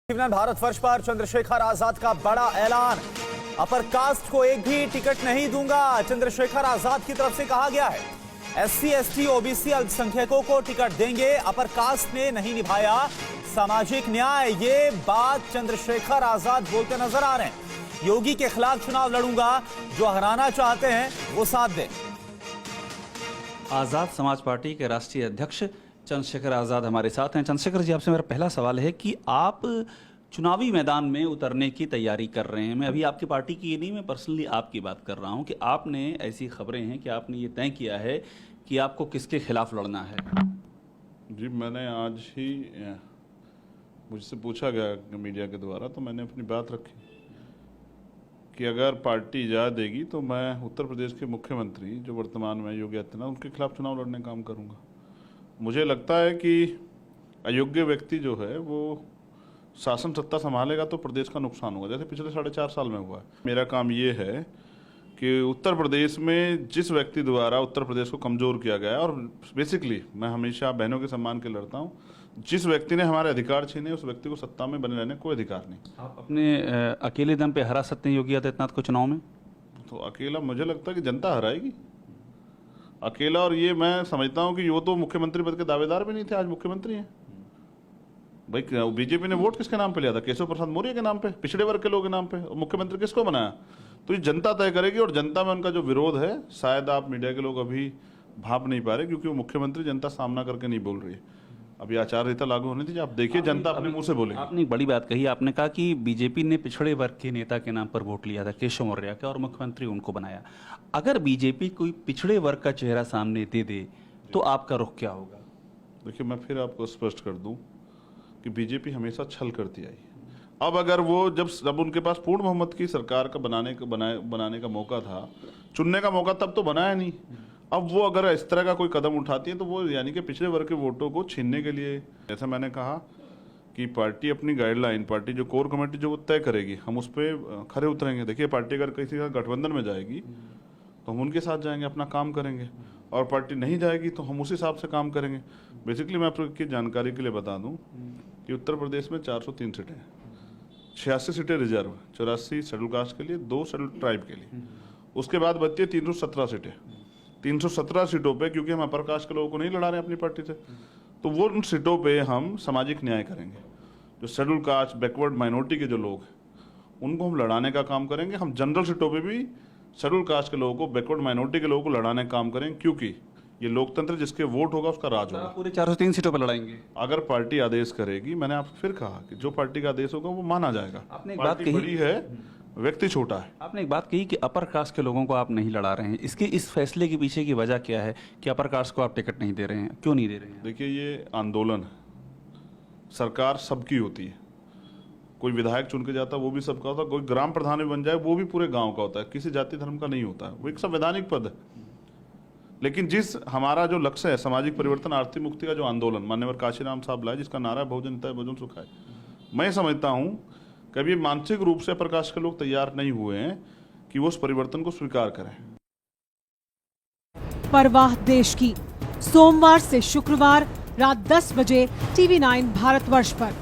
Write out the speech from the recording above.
भारतवर्ष पर चंद्रशेखर आजाद का बड़ा ऐलान। अपर कास्ट को एक भी टिकट नहीं दूंगा, चंद्रशेखर आजाद की तरफ से कहा गया है। एससी, एसटी, ओबीसी अल्पसंख्यकों को टिकट देंगे, अपर कास्ट ने नहीं निभाया सामाजिक न्याय। ये बात चंद्रशेखर आजाद बोलते नजर आ रहे हैं। योगी के खिलाफ चुनाव लड़ूंगा, जो हराना चाहते हैं वो साथ दें। आजाद समाज पार्टी के राष्ट्रीय अध्यक्ष चंद्रशेखर आजाद हमारे साथ हैं। चंद्रशेखर जी, आपसे मेरा पहला सवाल है कि आप चुनावी मैदान में उतरने की तैयारी कर रहे हैं। मैं अभी आपकी पार्टी की नहीं, मैं पर्सनली आपकी बात कर रहा हूं कि आपने ऐसी खबरें हैं कि आपने ये तय किया है कि आपको किसके खिलाफ लड़ना है। जी, मैंने आज ही मुझसे पूछा गया मीडिया के द्वारा, तो मैंने अपनी बात रखी कि अगर पार्टी इजाज़त देगी तो मैं उत्तर प्रदेश के मुख्यमंत्री जो वर्तमान में योगी आदित्यनाथ, उनके खिलाफ चुनाव लड़ने का काम करूंगा। मुझे लगता है कि अयोग्य व्यक्ति जो है वो शासन सत्ता संभालेगा तो प्रदेश का नुकसान होगा, जैसे पिछले 4.5 साल में हुआ है। मेरा काम ये है कि उत्तर प्रदेश में जिस व्यक्ति द्वारा उत्तर प्रदेश को कमज़ोर किया गया है, और बेसिकली मैं हमेशा बहनों के सम्मान के लड़ता हूँ, जिस व्यक्ति ने हमारे अधिकार छीने उस व्यक्ति को सत्ता में बने रहने कोई अधिकार नहीं। आप अपने अकेले दम पे हरा सकते हैं योगी आदित्यनाथ को चुनाव में? तो अकेला मुझे लगता है कि जनता हराएगी अकेला। और ये मैं समझता हूँ कि वो तो मुख्यमंत्री पद के दावेदार भी नहीं थे, आज मुख्यमंत्री हैं। भाई, बीजेपी ने वोट किसके नाम पे लिया था? केशव प्रसाद मौर्य के नाम पे, पिछड़े वर्ग के लोगों के नाम पे। मुख्यमंत्री किसको बनाया? तो ये जनता तय करेगी। और जनता में उनका जो विरोध है, शायद आप मीडिया के लोग अभी भाप नहीं पा रहे, क्योंकि वो मुख्यमंत्री जनता सामना करके नहीं बोल रही है। अभी आचार संहिता लागू होने दीजिए, आप देखिए जनता अपने मुंह से बोलेगी। आपने एक बड़ी बात कही, आपने कहा कि बीजेपी ने पिछड़े वर्ग के नेता के नाम पर वोट लिया था, केशव मौर्य का, और मुख्यमंत्री उनको बनाया। अगर बीजेपी कोई पिछड़े वर्ग का चेहरा सामने दे दे तो आपका रुख क्या होगा? देखिए, मैं फिर आपको स्पष्ट कर दूं कि बीजेपी हमेशा छल करती आई। अब अगर वो जब उनके पास पूर्ण बहुमत की सरकार का बनाने का मौका था, चुनने का मौका, तब तो बनाया नहीं। अब वो अगर इस तरह का कोई कदम उठाती है तो वो यानी कि पिछड़े वर्ग के वोटों को छीनने के लिए, जैसा मैंने कहा कि पार्टी अपनी गाइडलाइन, पार्टी जो कोर कमेटी जो वो तय करेगी, हम उस पर खरे उतरेंगे। देखिए, पार्टी अगर किसी का गठबंधन में जाएगी तो हम उनके साथ जाएंगे, अपना काम करेंगे, और पार्टी नहीं जाएगी तो हम उस हिसाब से काम करेंगे। बेसिकली मैं आपकी जानकारी के लिए बता दूं कि उत्तर प्रदेश में 403 सीटें हैं, 86 सीटें रिजर्व, 84 शेड्यूल कास्ट के लिए, 2 शेड्यूल ट्राइब के लिए। उसके बाद बचती है 317 सीटें। 317 सीटों पे, क्योंकि हम अपर कास्ट के लोगों को नहीं लड़ा रहे हैं अपनी पार्टी से, तो वो उन सीटों पे हम सामाजिक न्याय करेंगे। जो शेड्यूल कास्ट, बैकवर्ड माइनॉरिटी के जो लोग हैं उनको हम लड़ाने का काम करेंगे। हम जनरल सीटों पे भी शेड्यूल कास्ट के लोगों को, बैकवर्ड माइनॉरिटी के लोगों को लड़ाने का काम करेंगे, क्योंकि ये लोकतंत्र, जिसके वोट होगा उसका राज होगा। पूरे 403 सीटों पर लड़ाएंगे अगर पार्टी आदेश करेगी। मैंने आपको फिर कहा कि जो पार्टी का आदेश होगा वो माना जाएगा। आपने एक बात पार्टी बड़ी है, व्यक्ति छोटा है। आपने एक बात कही कि अपर कास्ट के लोगों को आप नहीं लड़ा रहे हैं। इसके इस फैसले के पीछे की वजह क्या है कि अपर कास्ट को आप टिकट नहीं दे रहे हैं? क्यों नहीं दे रहे हैं? देखिए, ये आंदोलन है, सरकार सबकी होती है। कोई विधायक चुन के जाता है वो भी सबका होता है, कोई ग्राम प्रधान भी बन जाए वो भी पूरे गांव का होता है, किसी जाति धर्म का नहीं होता है। वो एक संवैधानिक पद है। लेकिन जिस हमारा जो लक्ष्य है, सामाजिक परिवर्तन, आर्थिक मुक्ति का जो आंदोलन मान्यवर काशीराम साहब लाए, जिसका नारा बहुजन हिताय बहुजन सुखाय, मैं समझता हूँ कभी मानसिक रूप से प्रकाश के लोग तैयार नहीं हुए हैं कि वो उस परिवर्तन को स्वीकार करें। परवाह देश की, सोमवार से शुक्रवार रात 10 बजे TV9 भारतवर्ष पर।